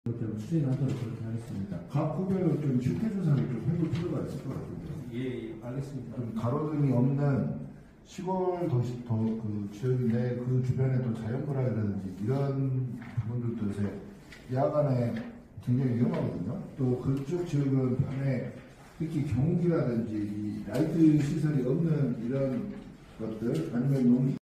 좀 추진하도록 그렇게 하겠습니다. 각 후배는 좀 실태 조사를 좀 해볼 필요가 있을 것 같은데요. 예, 알겠습니다. 좀 가로등이 없는 시골 도시 그 지역인데 그 주변에 또 자연보라라든지 이런 부분들도 요새 야간에 굉장히 위험하거든요. 또 그쪽 지역은 밤에 특히 경운기라든지 이 라이트 시설이 없는 이런 것들 아니면 농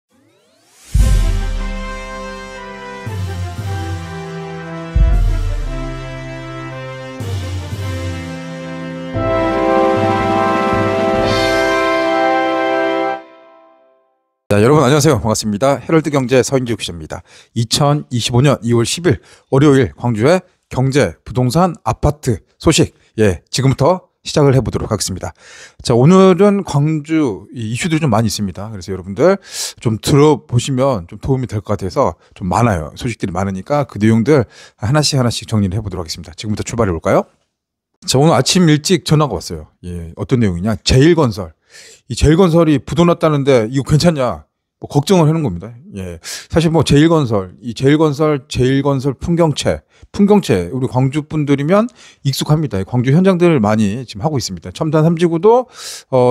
자, 여러분 안녕하세요. 반갑습니다. 헤럴드 경제 서인주 기자입니다. 2025년 2월 10일 월요일 광주의 경제, 부동산, 아파트 소식 지금부터 시작을 해보도록 하겠습니다. 자, 오늘은 광주 이슈들이 좀 많이 있습니다. 그래서 여러분들 좀 들어보시면 좀 도움이 될 것 같아서 좀 많아요. 소식들이 많으니까 그 내용들 하나씩 정리를 해보도록 하겠습니다. 지금부터 출발해 볼까요? 자, 오늘 아침 일찍 전화가 왔어요. 어떤 내용이냐? 제일건설. 이 제일건설이 부도났다는데 이거 괜찮냐? 뭐 걱정을 하는 겁니다. 사실 뭐 제일건설 풍경채 우리 광주 분들이면 익숙합니다. 광주 현장들을 많이 지금 하고 있습니다. 첨단 3지구도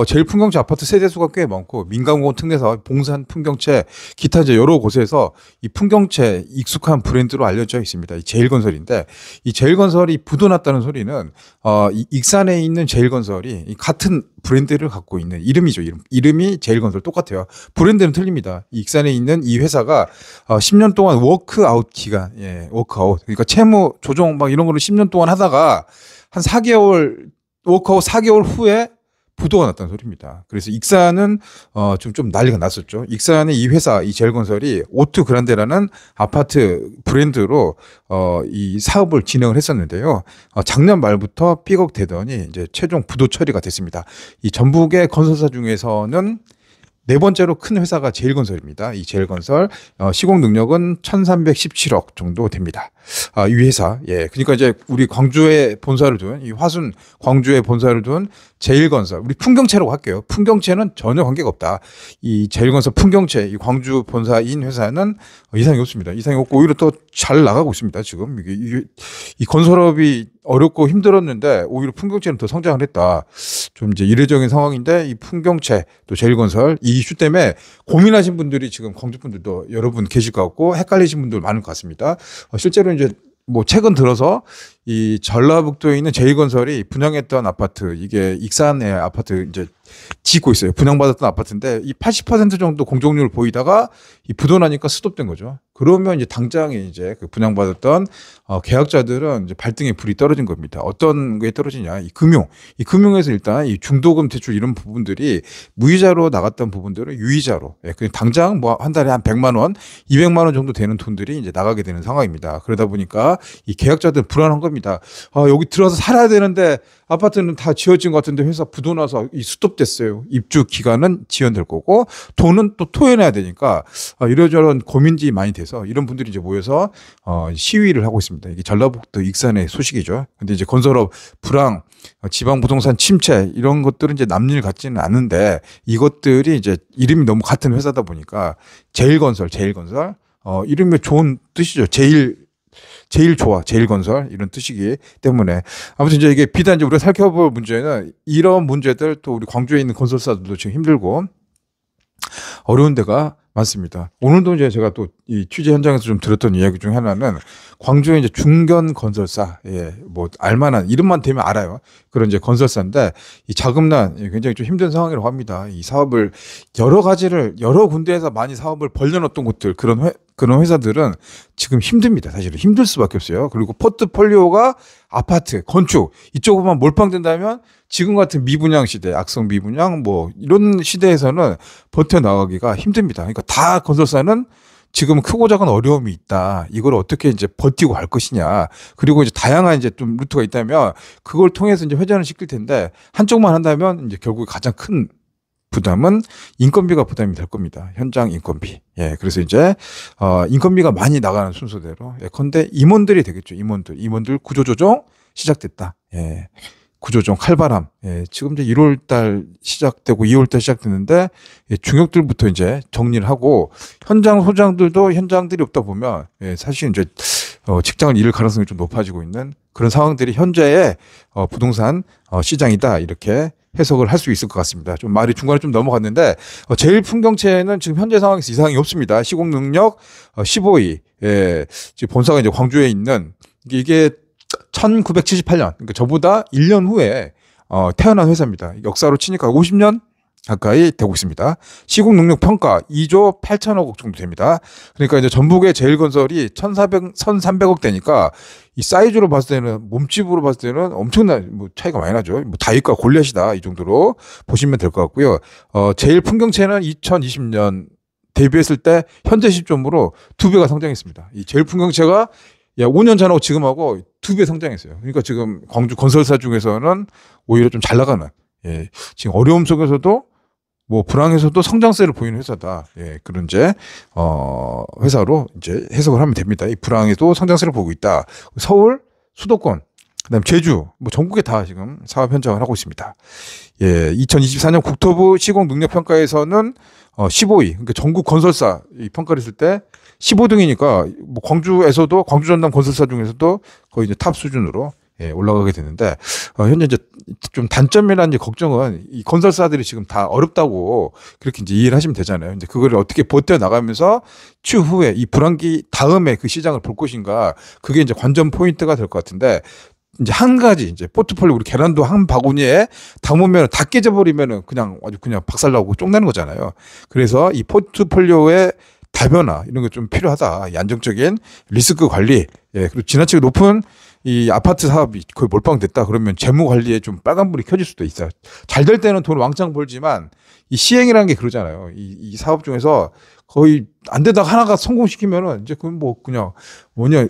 제일 풍경채 아파트 세대수가 꽤 많고 민간공원 특례사 봉산 풍경채 기타 이제 여러 곳에서 이 풍경채 익숙한 브랜드로 알려져 있습니다. 이 제일건설인데 이 제일건설이 부도났다는 소리는 이 익산에 있는 제일건설이 이 같은 브랜드를 갖고 있는 이름이죠. 이름이 제일건설 똑같아요. 브랜드는 틀립니다. 이 익산에 있는 이 회사가 10년 동안 워크아웃 기간, 워크아웃. 그러니까 채무 조정 막 이런 거를 10년 동안 하다가 한 4개월, 워크아웃 4개월 후에 부도가 났다는 소리입니다. 그래서 익산은 좀 난리가 났었죠. 익산의 이 회사, 이 제일건설이 오투 그란데라는 아파트 브랜드로 이 사업을 진행을 했었는데요. 작년 말부터 삐걱대더니 이제 최종 부도 처리가 됐습니다. 이 전북의 건설사 중에서는 네 번째로 큰 회사가 제일건설입니다. 이 제일건설 시공 능력은 1,317억 정도 됩니다. 이 회사, 그러니까 이제 우리 광주에 본사를 둔 이 화순 광주에 본사를 둔 제일건설, 우리 풍경채라고 할게요. 풍경채는 전혀 관계가 없다. 이 제일건설 풍경채, 이 광주 본사인 회사는 이상이 없습니다. 이상이 없고 오히려 더 잘 나가고 있습니다. 지금 이 건설업이 어렵고 힘들었는데 오히려 풍경채는 더 성장을 했다. 좀 이제 이례적인 상황인데 이 풍경채 또 제일건설 이 이슈 때문에 고민하신 분들이 지금 광주 분들도 여러분 계실 것 같고 헷갈리신 분들 많을 것 같습니다. 실제로 이제 뭐 최근 들어서 이 전라북도에 있는 제일건설이 분양했던 아파트, 이게 익산의 아파트 이제 짓고 있어요. 분양받았던 아파트인데 이 80% 정도 공정률을 보이다가 이 부도나니까 스톱된 거죠. 그러면 이제 당장에 이제 그 분양받았던 계약자들은 이제 발등에 불이 떨어진 겁니다. 어떤 게 떨어지냐? 이 금융에서 일단 이 중도금 대출 이런 부분들이 무이자로 나갔던 부분들을 유이자로, 그냥 당장 뭐 한 달에 한 100만 원, 200만 원 정도 되는 돈들이 이제 나가게 되는 상황입니다. 그러다 보니까 이 계약자들 불안한 겁니다. 여기 들어서 살아야 되는데 아파트는 다 지어진 것 같은데 회사 부도나서 이 스톱됐어요. 입주 기간은 지연될 거고 돈은 또 토해내야 되니까 이러저런 고민들이 많이 돼서 이런 분들이 이제 모여서 시위를 하고 있습니다. 이게 전라북도 익산의 소식이죠. 근데 이제 건설업 불황, 지방 부동산 침체 이런 것들은 이제 남일 같지는 않은데 이것들이 이제 이름이 너무 같은 회사다 보니까 제일건설 이름이 좋은 뜻이죠. 제일 좋아, 제일건설 이런 뜻이기 때문에 아무튼 이제 이게 비단 이제 우리가 살펴볼 문제는 이런 문제들 또 우리 광주에 있는 건설사들도 지금 힘들고 어려운 데가 많습니다. 오늘도 이제 제가 또 이 취재 현장에서 좀 들었던 이야기 중에 하나는 광주에 이제 중견 건설사, 뭐 알만한 이름만 되면 알아요. 그런 이제 건설사인데 이 자금난 굉장히 좀 힘든 상황이라고 합니다. 이 사업을 여러 군데에서 많이 사업을 벌려놓던 곳들 그런 회사들은 지금 힘듭니다. 사실은 힘들 수밖에 없어요. 그리고 포트폴리오가 아파트, 건축 이쪽으로만 몰빵된다면 지금 같은 미분양 시대, 악성 미분양 뭐 이런 시대에서는 버텨나가기가 힘듭니다. 그러니까 다 건설사는 지금 크고 작은 어려움이 있다. 이걸 어떻게 이제 버티고 갈 것이냐. 그리고 이제 다양한 이제 좀 루트가 있다면 그걸 통해서 이제 회전을 시킬 텐데 한쪽만 한다면 이제 결국 가장 큰 부담은 인건비가 부담이 될 겁니다. 현장 인건비. 그래서 이제 인건비가 많이 나가는 순서대로 예컨대 임원들이 되겠죠. 임원들 구조조정 시작됐다. 구조조정 칼바람. 지금 이제 1월달 시작되고 2월달 시작됐는데 중역들부터 이제 정리를 하고 현장 소장들도 현장들이 없다 보면 사실 이제 직장을 잃을 가능성이 좀 높아지고 있는 그런 상황들이 현재의 부동산 시장이다 이렇게 해석을 할 수 있을 것 같습니다. 좀 말이 중간에 좀 넘어갔는데 제일 풍경채는 지금 현재 상황에서 이상이 없습니다. 시공 능력 15위. 예, 지금 본사가 이제 광주에 있는 이게 1978년 그러니까 저보다 1년 후에 태어난 회사입니다. 역사로 치니까 50년 가까이 되고 있습니다. 시공 능력 평가 2조 8천억 정도 됩니다. 그러니까 이제 전북의 제일건설이 1,300억 되니까 이 사이즈로 봤을 때는 몸집으로 봤을 때는 엄청난 뭐 차이가 많이 나죠. 뭐 다윗과 골리앗이다 이 정도로 보시면 될 것 같고요. 제일 풍경채는 2020년 데뷔했을 때 현재 시점으로 2배가 성장했습니다. 이 제일 풍경채가 5년 전하고 지금하고 2배 성장했어요. 그러니까 지금 광주 건설사 중에서는 오히려 좀 잘 나가는 지금 어려움 속에서도 뭐 불황에서도 성장세를 보이는 회사다. 그런 이제 회사로 이제 해석을 하면 됩니다. 이 불황에도 성장세를 보고 있다. 서울, 수도권, 그다음 제주, 뭐 전국에 다 지금 사업 현장을 하고 있습니다. 2024년 국토부 시공 능력 평가에서는 15위. 그러니까 전국 건설사 이 평가를 했을 때 15등이니까 뭐 광주에서도 광주 전남 건설사 중에서도 거의 이제 탑 수준으로 올라가게 되는데 현재 이제 좀 단점이라는 이제 걱정은 이 건설사들이 지금 다 어렵다고 그렇게 이제 이해를 하시면 되잖아요. 이제 그거를 어떻게 버텨 나가면서 추후에 이 불황기 다음에 그 시장을 볼 것인가 그게 이제 관전 포인트가 될 것 같은데 이제 한 가지 이제 포트폴리오 우리 계란도 한 바구니에 담으면 다 깨져버리면은 그냥 아주 그냥 박살나고 쪽나는 거잖아요. 그래서 이 포트폴리오의 다변화 이런 게 좀 필요하다. 이 안정적인 리스크 관리 그리고 지나치게 높은 이 아파트 사업이 거의 몰빵됐다 그러면 재무 관리에 좀 빨간불이 켜질 수도 있어요. 잘 될 때는 돈 왕창 벌지만 이 시행이라는 게 그러잖아요. 이 사업 중에서 거의 안 되다가 하나가 성공시키면은 이제 그건 뭐 그냥 뭐냐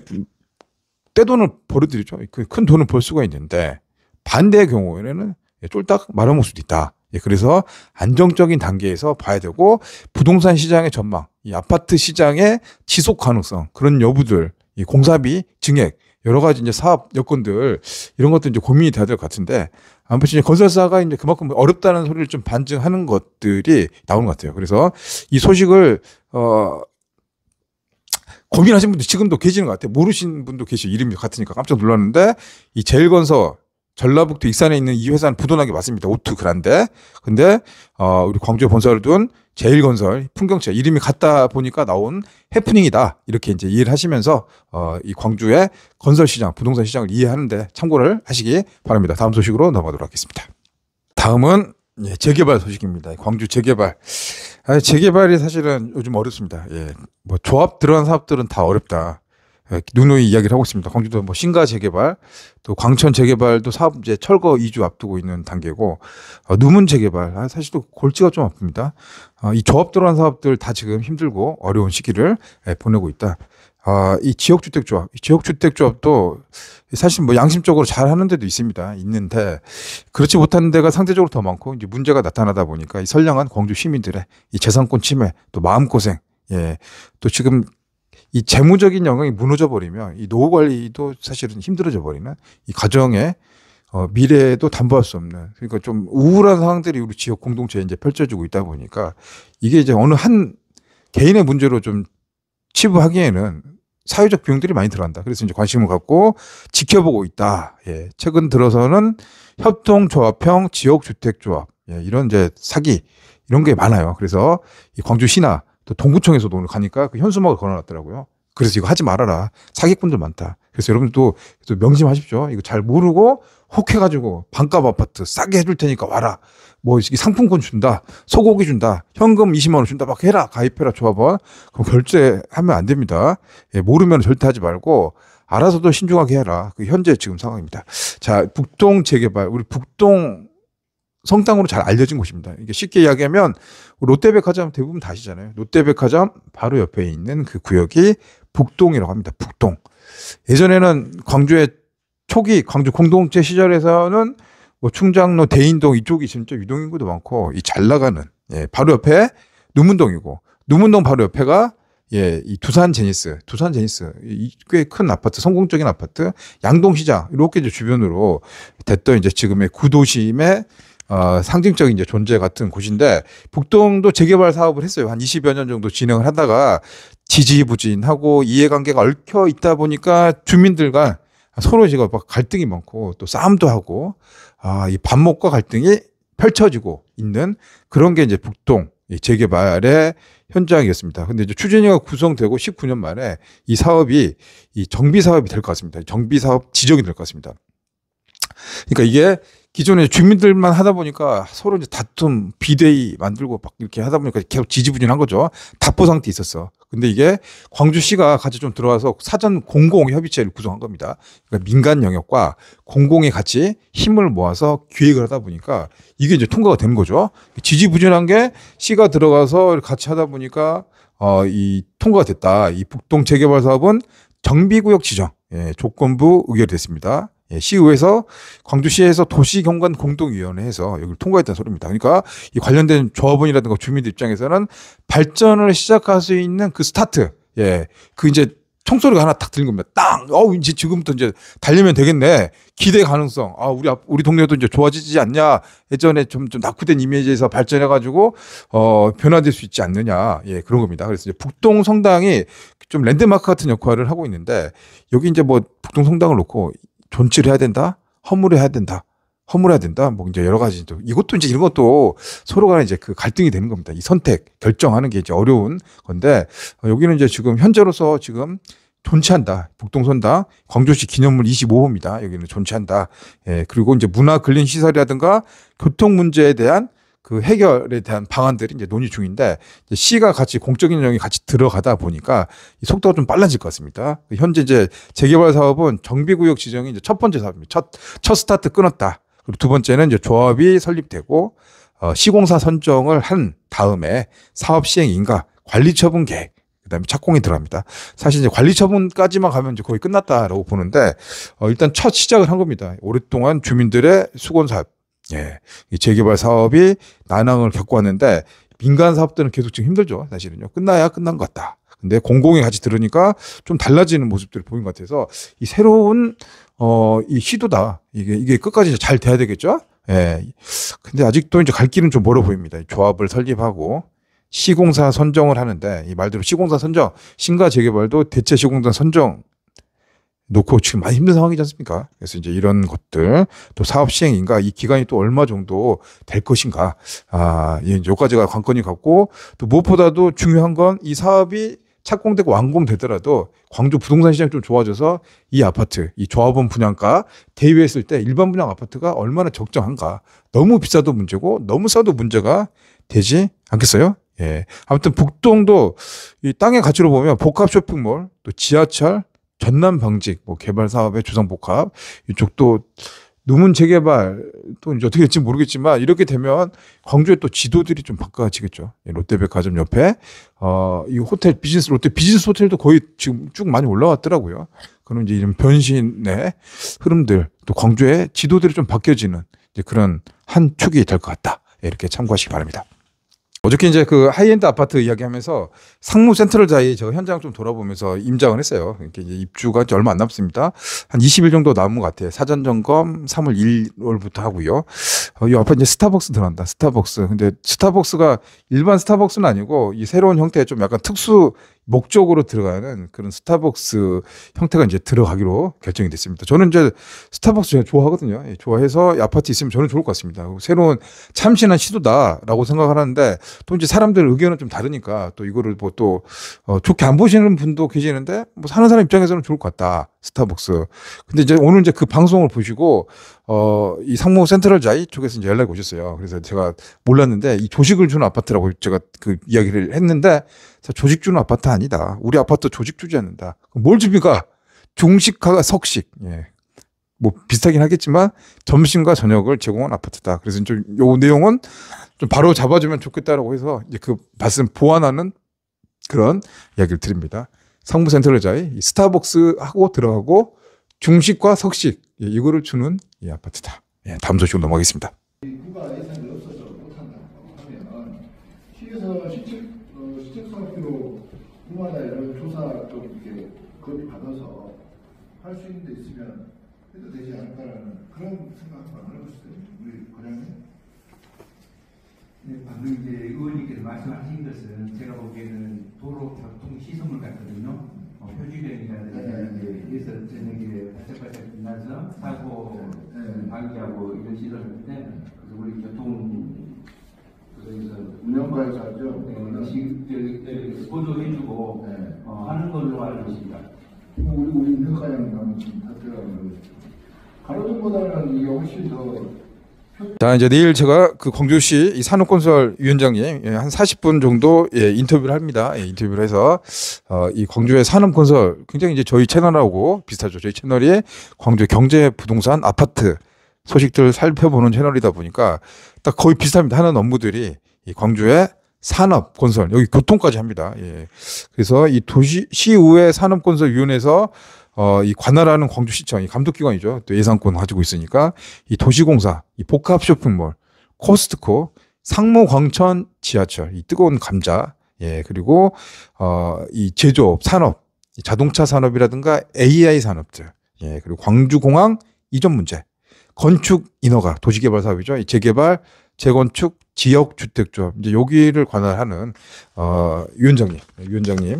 떼돈을 벌어들이죠. 큰 돈을 벌 수가 있는데 반대의 경우에는 쫄딱 말아먹을 수도 있다. 그래서 안정적인 단계에서 봐야 되고 부동산 시장의 전망, 이 아파트 시장의 지속 가능성 그런 여부들, 이 공사비, 증액 여러 가지 이제 사업 여건들 이런 것도 이제 고민이 돼야 될 것 같은데 아무튼 이제 건설사가 이제 그만큼 어렵다는 소리를 좀 반증하는 것들이 나오는 것 같아요. 그래서 이 소식을 고민하신 분들 지금도 계시는 것 같아요. 모르신 분도 계시고 이름이 같으니까 깜짝 놀랐는데 이 제일건설 전라북도 익산에 있는 이 회사는 부도나게 맞습니다. 오투 그란데. 근데 우리 광주에 본사를 둔 제일건설 풍경채 이름이 같다 보니까 나온 해프닝이다. 이렇게 이제 이해를 하시면서 이 광주의 건설 시장, 부동산 시장을 이해하는데 참고를 하시기 바랍니다. 다음 소식으로 넘어가도록 하겠습니다. 다음은 재개발 소식입니다. 광주 재개발. 재개발이 사실은 요즘 어렵습니다. 뭐 조합 들어간 사업들은 다 어렵다. 누누이 이야기를 하고 있습니다. 광주도 뭐 신가 재개발, 또 광천 재개발도 사업 이제 철거 2주 앞두고 있는 단계고, 누문 재개발 사실 또 골치가 좀 아픕니다. 이 조합 들어간 사업들 다 지금 힘들고 어려운 시기를 보내고 있다. 이 지역주택조합, 이 지역주택조합도 사실 뭐 양심적으로 잘 하는 데도 있는데 그렇지 못한 데가 상대적으로 더 많고 이제 문제가 나타나다 보니까 이 선량한 광주 시민들의 이 재산권 침해, 또 마음고생, 또 지금 이 재무적인 영역이 무너져 버리면 이 노후 관리도 사실은 힘들어져 버리는 이 가정의 미래에도 담보할 수 없는 그러니까 좀 우울한 상황들이 우리 지역 공동체에 이제 펼쳐지고 있다 보니까 이게 이제 어느 한 개인의 문제로 좀 치부하기에는 사회적 비용들이 많이 들어간다. 그래서 이제 관심을 갖고 지켜보고 있다. 최근 들어서는 협동조합형 지역주택조합 이런 이제 사기 이런 게 많아요. 그래서 이 광주시나 또 동구청에서도 오늘 가니까 그 현수막을 걸어놨더라고요. 그래서 이거 하지 말아라. 사기꾼들 많다. 그래서 여러분도 명심하십시오. 이거 잘 모르고 혹해가지고 반값 아파트 싸게 해줄 테니까 와라. 뭐 상품권 준다. 소고기 준다. 현금 20만 원 준다. 막 해라. 가입해라. 조합원. 그럼 결제하면 안 됩니다. 모르면 절대 하지 말고 알아서도 신중하게 해라. 그 현재 지금 상황입니다. 자, 북동 재개발. 우리 북동 성당으로 잘 알려진 곳입니다. 이게 쉽게 이야기하면 롯데백화점 대부분 다 아시잖아요. 롯데백화점 바로 옆에 있는 그 구역이 북동이라고 합니다. 북동. 예전에는 광주의 초기 광주 공동체 시절에서는 뭐 충장로, 대인동 이쪽이 진짜 유동인구도 많고 이 잘 나가는 바로 옆에 누문동이고 누문동 바로 옆에가 이 두산 제니스 꽤 큰 아파트, 성공적인 아파트, 양동시장 이렇게 이제 주변으로 됐던 이제 지금의 구도심의 상징적인 이제 존재 같은 곳인데 북동도 재개발 사업을 했어요. 한 20여 년 정도 진행을 하다가 지지부진하고 이해관계가 얽혀 있다 보니까 주민들과 서로 지금 막 갈등이 많고 또 싸움도 하고 이 반목과 갈등이 펼쳐지고 있는 그런 게 이제 북동 재개발의 현장이었습니다. 근데 이제 추진위가 구성되고 19년 만에 이 사업이 이 정비 사업이 될 것 같습니다. 정비 사업 지정이 될 것 같습니다. 그러니까 이게 기존에 주민들만 하다 보니까 서로 이제 다툼, 비대위 만들고 막 이렇게 하다 보니까 계속 지지부진한 거죠. 답보 상태에 있었어. 근데 이게 광주시가 같이 좀 들어와서 사전 공공협의체를 구성한 겁니다. 그러니까 민간 영역과 공공이 같이 힘을 모아서 기획을 하다 보니까 이게 이제 통과가 되는 거죠. 지지부진한 게 시가 들어가서 같이 하다 보니까 이 통과가 됐다. 이 북동 재개발 사업은 정비구역 지정 조건부 의결이 됐습니다. 시의회에서 광주시에서 도시경관 공동위원회에서 여기를 통과했다는 소리입니다. 그러니까 이 관련된 조합원이라든가 주민들 입장에서는 발전을 시작할 수 있는 그 스타트, 그 이제 총소리가 하나 딱 들린 겁니다. 땅, 이제 지금부터 이제 달리면 되겠네. 기대 가능성. 우리 동네도 이제 좋아지지 않냐. 예전에 좀 낙후된 이미지에서 발전해가지고 변화될 수 있지 않느냐. 그런 겁니다. 그래서 이제 북동 성당이 좀 랜드마크 같은 역할을 하고 있는데 여기 이제 뭐 북동 성당을 놓고 존치를 해야 된다? 허물해야 된다? 허물해야 된다? 뭐 이제 여러 가지 이것도 이제 이런 것도 서로 간에 이제 그 갈등이 되는 겁니다. 이 선택, 결정하는 게 이제 어려운 건데 여기는 이제 지금 현재로서 지금 존치한다. 북동선당 광주시 기념물 25호입니다. 여기는 존치한다. 그리고 이제 문화 근린 시설이라든가 교통 문제에 대한 그 해결에 대한 방안들이 이제 논의 중인데 이제 시가 같이 공적인 영역이 같이 들어가다 보니까 이 속도가 좀 빨라질 것 같습니다. 현재 이제 재개발 사업은 정비구역 지정이 이제 첫 번째 사업입니다. 첫 스타트 끊었다. 그리고 두 번째는 이제 조합이 설립되고 시공사 선정을 한 다음에 사업 시행 인가 관리 처분 계획 그다음에 착공이 들어갑니다. 사실 이제 관리 처분까지만 가면 이제 거의 끝났다라고 보는데 일단 첫 시작을 한 겁니다. 오랫동안 주민들의 수건 사업. 이 재개발 사업이 난항을 겪고 왔는데 민간 사업들은 계속 지금 힘들죠. 사실은요. 끝나야 끝난 것 같다. 근데 공공이 같이 들으니까 좀 달라지는 모습들을 보인 것 같아서 이 새로운 이 시도다. 이게 끝까지 잘 돼야 되겠죠. 근데 아직도 이제 갈 길은 좀 멀어 보입니다. 조합을 설립하고 시공사 선정을 하는데 이 말대로 시공사 선정, 신가 재개발도 대체 시공사 선정 놓고 지금 많이 힘든 상황이지 않습니까? 그래서 이제 이런 것들 또 사업 시행인가 이 기간이 또 얼마 정도 될 것인가 여기까지가 관건이 같고 또 무엇보다도 중요한 건 이 사업이 착공되고 완공되더라도 광주 부동산 시장이 좀 좋아져서 이 아파트, 이 조합원 분양가 대비했을 때 일반 분양 아파트가 얼마나 적정한가. 너무 비싸도 문제고 너무 싸도 문제가 되지 않겠어요? 아무튼 북동도 이 땅의 가치로 보면 복합 쇼핑몰 또 지하철 전남 방직 개발 사업의 주상복합 이쪽도 누문 재개발 또 이제 어떻게 될지 모르겠지만 이렇게 되면 광주의 또 지도들이 좀 바꿔지겠죠. 롯데백화점 옆에 이 호텔 롯데 비즈니스 호텔도 거의 지금 쭉 많이 올라왔더라고요. 그런 이제 이런 변신의 흐름들 또 광주의 지도들이 좀 바뀌어지는 이제 그런 한 축이 될 것 같다. 이렇게 참고하시기 바랍니다. 어저께 이제 그 하이엔드 아파트 이야기하면서 상무 센트럴 자이 제가 현장 좀 돌아보면서 임장을 했어요. 이렇게 이제 입주가 이제 얼마 안 남습니다. 한 20일 정도 남은 것 같아요. 사전 점검 3월 1월부터 하고요. 이 앞에 이제 스타벅스 들어간다. 스타벅스. 근데 스타벅스가 일반 스타벅스는 아니고 이 새로운 형태의 좀 약간 특수 목적으로 들어가는 그런 스타벅스 형태가 이제 들어가기로 결정이 됐습니다. 저는 이제 스타벅스 제가 좋아하거든요. 좋아해서 아파트 있으면 저는 좋을 것 같습니다. 새로운 참신한 시도다라고 생각을 하는데 또 이제 사람들 의견은 좀 다르니까 또 이거를 뭐 또 좋게 안 보시는 분도 계시는데 뭐 사는 사람 입장에서는 좋을 것 같다. 스타벅스. 근데 이제 오늘 이제 그 방송을 보시고 이 상무 센트럴 자이 쪽에서 이제 연락이 오셨어요. 그래서 제가 몰랐는데 이 조식을 주는 아파트라고 제가 그 이야기를 했는데 조식 주는 아파트 아니다. 우리 아파트 조식 주지 않는다. 뭘 줍니까? 중식과 석식. 뭐 비슷하긴 하겠지만 점심과 저녁을 제공한 아파트다. 그래서 좀 요 내용은 좀 바로 잡아주면 좋겠다라고 해서 이제 그 말씀 보완하는 그런 이야기를 드립니다. 상무 센트럴 자이 스타벅스 하고 들어가고 중식과 석식 이거를 주는 이 아파트다. 다음 소식으로 넘어가겠습니다. 국가 예산이 없어서 못한다고 하면 시에서 시책 사업비로 공마다 이런 조사 좀 이렇게 건의 받아서 할 수 있는 데 있으면 해도 되지 않을까라는 그런 생각 안 해보시죠? 우리 과장님? 네, 방금 이제 의원님께서 말씀하신 것은 제가 보기에는 도로교통 시설물 같거든요. 표준형이라든지 이제 에서 저녁에 바짝바짝 빛나서 사고 방지하고 이런 시설인데 그래서 우리 교통 그래서 운영과에서 하죠. 지금 보조해주고 하는 걸로 알고 있습니다. 우리 운영과장님 한번 다 들어가면 가로등보다는 이게 훨씬 더. 자, 이제 내일 제가 그 광주시 이 산업건설 위원장님 한 40분 정도 인터뷰를 합니다. 인터뷰를 해서 이 광주의 산업건설 굉장히 이제 저희 채널하고 비슷하죠. 저희 채널이 광주의 경제 부동산 아파트 소식들 살펴보는 채널이다 보니까 딱 거의 비슷합니다. 하는 업무들이 이 광주의 산업건설 여기 교통까지 합니다. 그래서 이 시의회 산업건설위원회에서 이 관할하는 광주시청, 이 감독기관이죠. 또 예산권 가지고 있으니까 이 도시공사, 이 복합 쇼핑몰, 코스트코, 상무광천 지하철, 이 뜨거운 감자, 그리고 이 제조업, 산업, 이 자동차 산업이라든가 AI 산업들, 그리고 광주공항 이전 문제, 건축 인허가, 도시개발 사업이죠. 이 재개발, 재건축, 지역주택조합, 이제 여기를 관할하는 위원장님,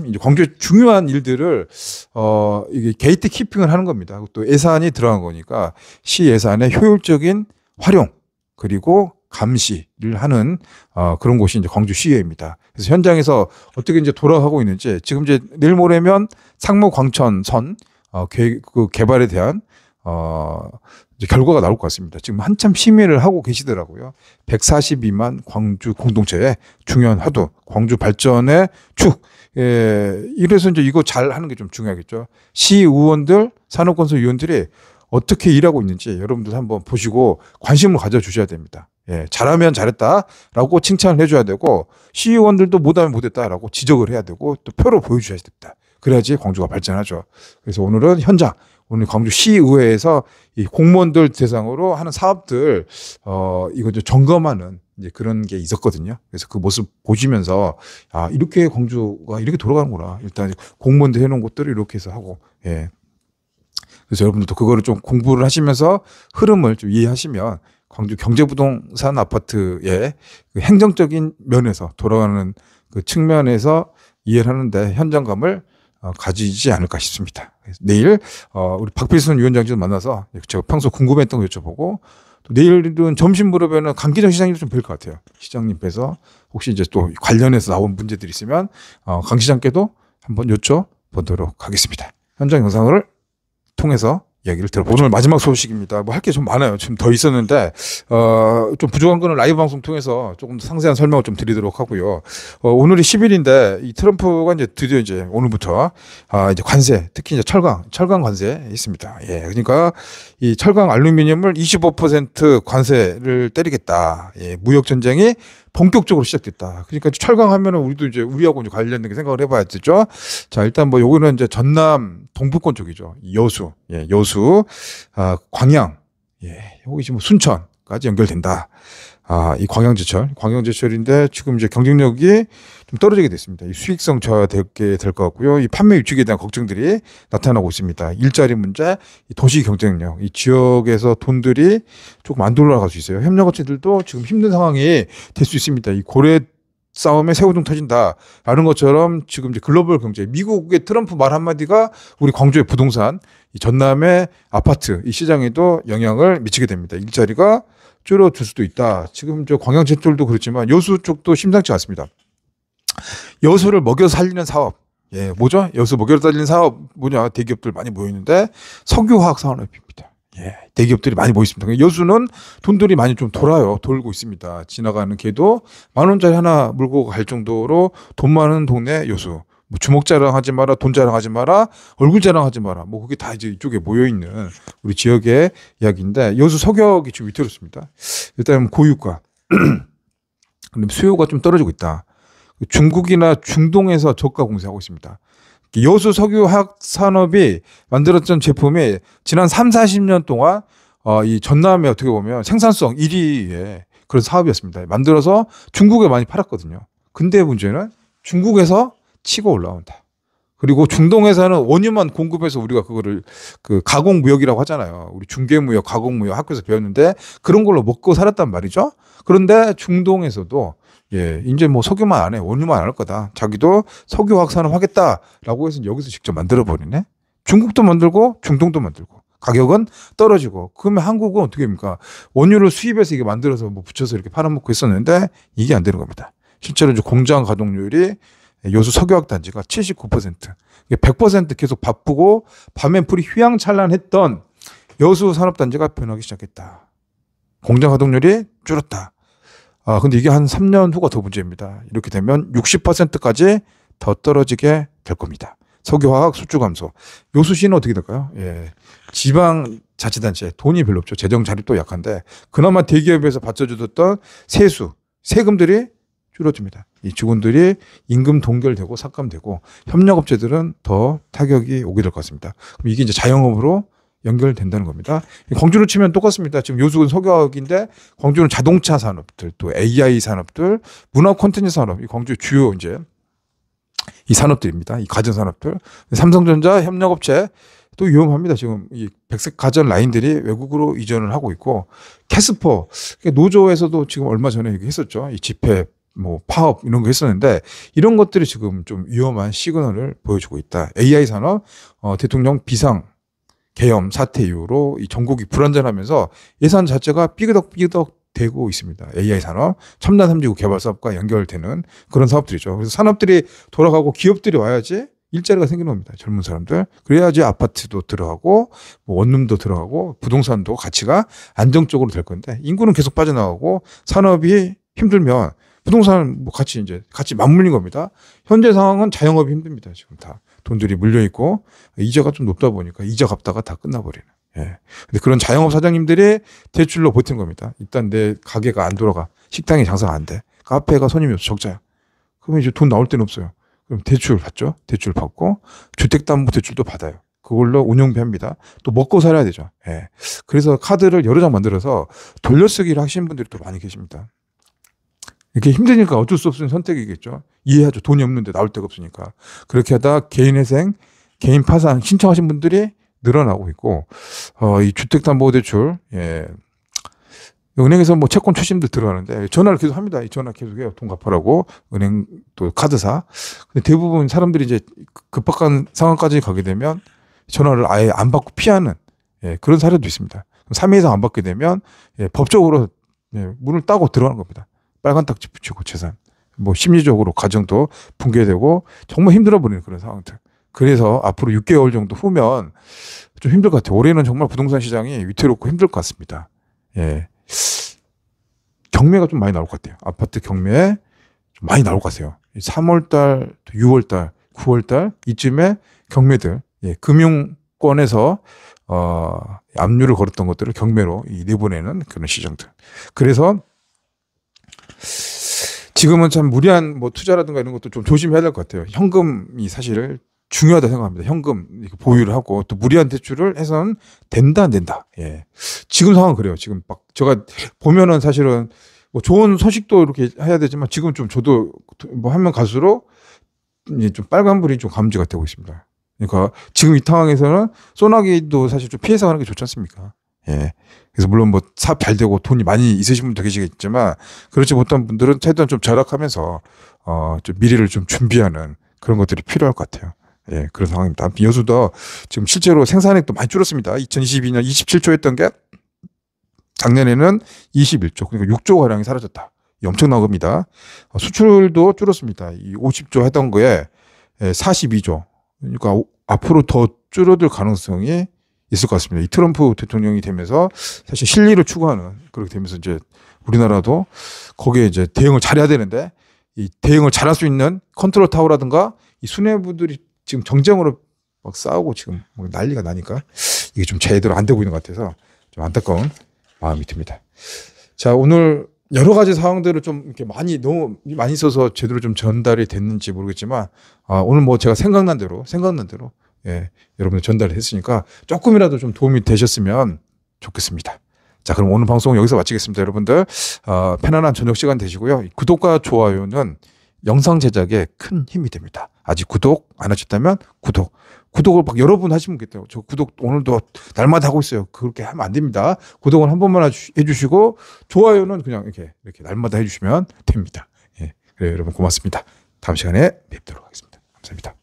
이제 광주의 중요한 일들을 이게 게이트 키핑을 하는 겁니다. 또 예산이 들어간 거니까 시 예산의 효율적인 활용 그리고 감시를 하는 그런 곳이 이제 광주시의회입니다. 그래서 현장에서 어떻게 이제 돌아가고 있는지 지금 이제 내일 모레면 상무광천선 그 개발에 대한 이제 결과가 나올 것 같습니다. 지금 한참 심의를 하고 계시더라고요. 142만 광주 공동체의 중요한 화두, 광주 발전의 축. 이래서 이제 이거 잘 하는 게 좀 중요하겠죠. 시의원들, 산업건설위원들이 어떻게 일하고 있는지 여러분들 한번 보시고 관심을 가져주셔야 됩니다. 잘하면 잘했다라고 칭찬을 해줘야 되고 시의원들도 못하면 못했다라고 지적을 해야 되고 또 표로 보여주셔야 됩니다. 그래야지 광주가 발전하죠. 그래서 오늘은 현장, 오늘 광주시의회에서 이 공무원들 대상으로 하는 사업들 이거 이제 점검하는 이제 그런 게 있었거든요. 그래서 그 모습 보시면서 이렇게 광주가 이렇게 돌아가는구나. 일단 공무원들 해놓은 것들을 이렇게 해서 하고 그래서 여러분들도 그거를 좀 공부를 하시면서 흐름을 좀 이해하시면 광주 경제부동산 아파트의 그 행정적인 면에서 돌아가는 그 측면에서 이해를 하는데 현장감을 가지지 않을까 싶습니다. 내일 우리 박필순 위원장님 만나서 제가 평소 궁금했던 거 여쭤보고 또 내일은 점심 무렵에는 강기정 시장님 좀 뵐 것 같아요. 시장님 뵈서 혹시 이제 또 관련해서 나온 문제들이 있으면 강 시장께도 한번 여쭤보도록 하겠습니다. 현장 영상을 통해서 이야기를 들어보죠. 오늘 마지막 소식입니다. 뭐 할 게 좀 많아요. 지금 더 있었는데 좀 부족한 거는 라이브 방송 통해서 조금 더 상세한 설명을 좀 드리도록 하고요. 오늘이 10일인데 이 트럼프가 이제 드디어 이제 오늘부터 이제 관세, 특히 이제 철강 관세 있습니다. 그러니까 이 철강 알루미늄을 25% 관세를 때리겠다. 무역 전쟁이 본격적으로 시작됐다. 그러니까 철강하면은 우리도 이제 우리하고 이제 관련된 게 생각을 해봐야 되죠. 자, 일단 뭐 요거는 이제 전남 동부권 쪽이죠. 여수, 광양, 여기 지금 순천까지 연결된다. 이 광양제철인데 지금 이제 경쟁력이 좀 떨어지게 됐습니다. 이 수익성 저하되게 될 것 같고요. 이 판매 위축에 대한 걱정들이 나타나고 있습니다. 일자리 문제, 이 도시 경쟁력, 이 지역에서 돈들이 조금 안 돌아갈 수 있어요. 협력업체들도 지금 힘든 상황이 될 수 있습니다. 이 고래 싸움에 새우등 터진다라는 것처럼 지금 이제 글로벌 경제, 미국의 트럼프 말 한마디가 우리 광주의 부동산, 이 전남의 아파트, 이 시장에도 영향을 미치게 됩니다. 일자리가 줄어들 수도 있다. 지금 저 광양제철도 그렇지만 여수 쪽도 심상치 않습니다. 여수를 먹여 살리는 사업, 뭐죠? 여수 먹여 살리는 사업 뭐냐? 대기업들 많이 모여 있는데 석유화학 산업입니다. 대기업들이 많이 모여 있습니다. 여수는 돈들이 많이 좀 돌고 있습니다. 지나가는 개도 10,000원짜리 하나 물고 갈 정도로 돈 많은 동네 여수. 뭐 주먹 자랑하지 마라, 돈 자랑하지 마라, 얼굴 자랑하지 마라. 뭐 그게 다 이제 이쪽에 모여 있는 우리 지역의 이야기인데 여수 석역이 좀 위태롭습니다. 일단 고유가, 그런데 수요가 좀 떨어지고 있다. 중국이나 중동에서 저가 공세하고 있습니다. 여수 석유화학 산업이 만들었던 제품이 지난 30-40년 동안 이 전남에 어떻게 보면 생산성 1위의 그런 사업이었습니다. 만들어서 중국에 많이 팔았거든요. 근데 문제는 중국에서 치고 올라온다. 그리고 중동에서는 원유만 공급해서 우리가 그거를 그 가공무역이라고 하잖아요. 우리 중개무역, 가공무역 학교에서 배웠는데 그런 걸로 먹고 살았단 말이죠. 그런데 중동에서도 예, 이제 뭐 석유만 안 해. 원유만 안 할 거다. 자기도 석유화학 산업 하겠다라고 해서 여기서 직접 만들어 버리네. 중국도 만들고 중동도 만들고 가격은 떨어지고 그러면 한국은 어떻게 합니까? 원유를 수입해서 이게 만들어서 뭐 붙여서 이렇게 팔아먹고 있었는데 이게 안 되는 겁니다. 실제로 이제 공장 가동률이 여수 석유화학 단지가 79%. 100% 계속 바쁘고 밤엔 불이 휘황찬란했던 여수 산업단지가 변하기 시작했다. 공장 가동률이 줄었다. 아, 근데 이게 한 3년 후가 더 문제입니다. 이렇게 되면 60%까지 더 떨어지게 될 겁니다. 석유화학 수주 감소. 여수시는 어떻게 될까요? 예. 지방자치단체 돈이 별로 없죠. 재정 자립도 약한데 그나마 대기업에서 받쳐주던 세금들이 줄어듭니다. 이 직원들이 임금 동결되고 삭감되고 협력업체들은 더 타격이 오게 될 것 같습니다. 그럼 이게 이제 자영업으로 연결된다는 겁니다. 광주로 치면 똑같습니다. 지금 요수는 석유화학인데 광주는 자동차 산업들, 또 AI 산업들, 문화 콘텐츠 산업, 이 광주의 주요 이제 이 산업들입니다. 이 가전 산업들, 삼성전자 협력업체 또 위험합니다. 지금 이 백색 가전 라인들이 외국으로 이전을 하고 있고 캐스퍼 노조에서도 지금 얼마 전에 얘기했었죠. 이 집회 뭐 파업 이런 거 했었는데 이런 것들이 지금 좀 위험한 시그널을 보여주고 있다. AI 산업 대통령 비상 계엄 사태 이후로 이 전국이 불안전하면서 예산 자체가 삐그덕 되고 있습니다. AI 산업, 첨단 3지구 개발 사업과 연결되는 그런 사업들이죠. 그래서 산업들이 돌아가고 기업들이 와야지 일자리가 생기는 겁니다. 젊은 사람들. 그래야지 아파트도 들어가고 뭐 원룸도 들어가고 부동산도 가치가 안정적으로 될 건데 인구는 계속 빠져나가고 산업이 힘들면 부동산 뭐 같이 맞물린 겁니다. 현재 상황은 자영업이 힘듭니다. 지금 다 돈들이 물려 있고 이자가 좀 높다 보니까 이자 갚다가 다 끝나버리는. 예. 근데 그런 자영업 사장님들이 대출로 버틴 겁니다. 일단 내 가게가 안 돌아가, 식당이 장사가 안 돼, 카페가 손님이 없어 적자야. 그러면 이제 돈 나올 데는 없어요. 그럼 대출 받죠. 대출 받고 주택담보대출도 받아요. 그걸로 운영비 합니다. 또 먹고 살아야 되죠. 예. 그래서 카드를 여러 장 만들어서 돌려쓰기를 하시는 분들이 또 많이 계십니다. 이렇게 힘드니까 어쩔 수 없는 선택이겠죠. 이해하죠. 돈이 없는데 나올 데가 없으니까. 그렇게 하다 개인회생, 개인 파산 신청하신 분들이 늘어나고 있고, 이 주택담보대출, 예. 은행에서 뭐 채권 최신들 들어가는데 전화를 계속 합니다. 이 전화 계속 해요. 돈 갚으라고. 은행 또 카드사. 근데 대부분 사람들이 이제 급박한 상황까지 가게 되면 전화를 아예 안 받고 피하는 예, 그런 사례도 있습니다. 3회 이상 안 받게 되면 예, 법적으로 예, 문을 따고 들어가는 겁니다. 빨간 딱지 붙이고 재산. 뭐 심리적으로 가정도 붕괴되고 정말 힘들어 버리는 그런 상황들. 그래서 앞으로 6개월 정도 후면 좀 힘들 것 같아요. 올해는 정말 부동산 시장이 위태롭고 힘들 것 같습니다. 예. 경매가 좀 많이 나올 것 같아요. 아파트 경매 좀 많이 나올 것 같아요. 3월달, 6월달, 9월달 이쯤에 경매들, 예, 금융권에서 압류를 걸었던 것들을 경매로 내보내는 그런 시장들. 그래서 지금은 참 무리한 뭐 투자라든가 이런 것도 좀 조심해야 될 것 같아요. 현금이 사실 중요하다 생각합니다. 현금 보유를 하고 또 무리한 대출을 해서는 된다 안 된다. 예. 지금 상황은 그래요. 지금 막 제가 보면은 사실은 뭐 좋은 소식도 이렇게 해야 되지만 지금 좀 저도 뭐 하면 갈수록 이제 좀 빨간불이 좀 감지가 되고 있습니다. 그러니까 지금 이 상황에서는 소나기도 사실 좀 피해서 가는 게 좋지 않습니까? 예. 그래서 물론 뭐 사업 잘 되고 돈이 많이 있으신 분도 계시겠지만 그렇지 못한 분들은 최대한 좀 절약하면서 좀 미래를 좀 준비하는 그런 것들이 필요할 것 같아요. 예, 그런 상황입니다. 여수도 지금 실제로 생산액도 많이 줄었습니다. 2022년 27조 했던 게 작년에는 21조, 그러니까 6조 가량이 사라졌다. 엄청난 겁니다. 수출도 줄었습니다. 이 50조 했던 거에 42조. 그러니까 앞으로 더 줄어들 가능성이 있을 것 같습니다. 이 트럼프 대통령이 되면서 사실 실리를 추구하는 그렇게 되면서 이제 우리나라도 거기에 이제 대응을 잘해야 되는데 이 대응을 잘할 수 있는 컨트롤 타워라든가 이 수뇌부들이 지금 정쟁으로 막 싸우고 지금 뭐 난리가 나니까 이게 좀 제대로 안 되고 있는 것 같아서 좀 안타까운 마음이 듭니다. 자, 오늘 여러 가지 상황들을 좀 이렇게 너무 많이 써서 제대로 좀 전달이 됐는지 모르겠지만 오늘 뭐 제가 생각난 대로 예, 여러분들 전달을 했으니까 조금이라도 좀 도움이 되셨으면 좋겠습니다. 자, 그럼 오늘 방송 여기서 마치겠습니다. 여러분들 편안한 저녁 시간 되시고요. 구독과 좋아요는 영상 제작에 큰 힘이 됩니다. 아직 구독 안 하셨다면 구독을 막 여러 번 하시면 좋겠대요. 저 구독 오늘도 날마다 하고 있어요. 그렇게 하면 안 됩니다. 구독은 한 번만 해주시고 좋아요는 그냥 이렇게 날마다 해주시면 됩니다. 예, 그래요 여러분 고맙습니다. 다음 시간에 뵙도록 하겠습니다. 감사합니다.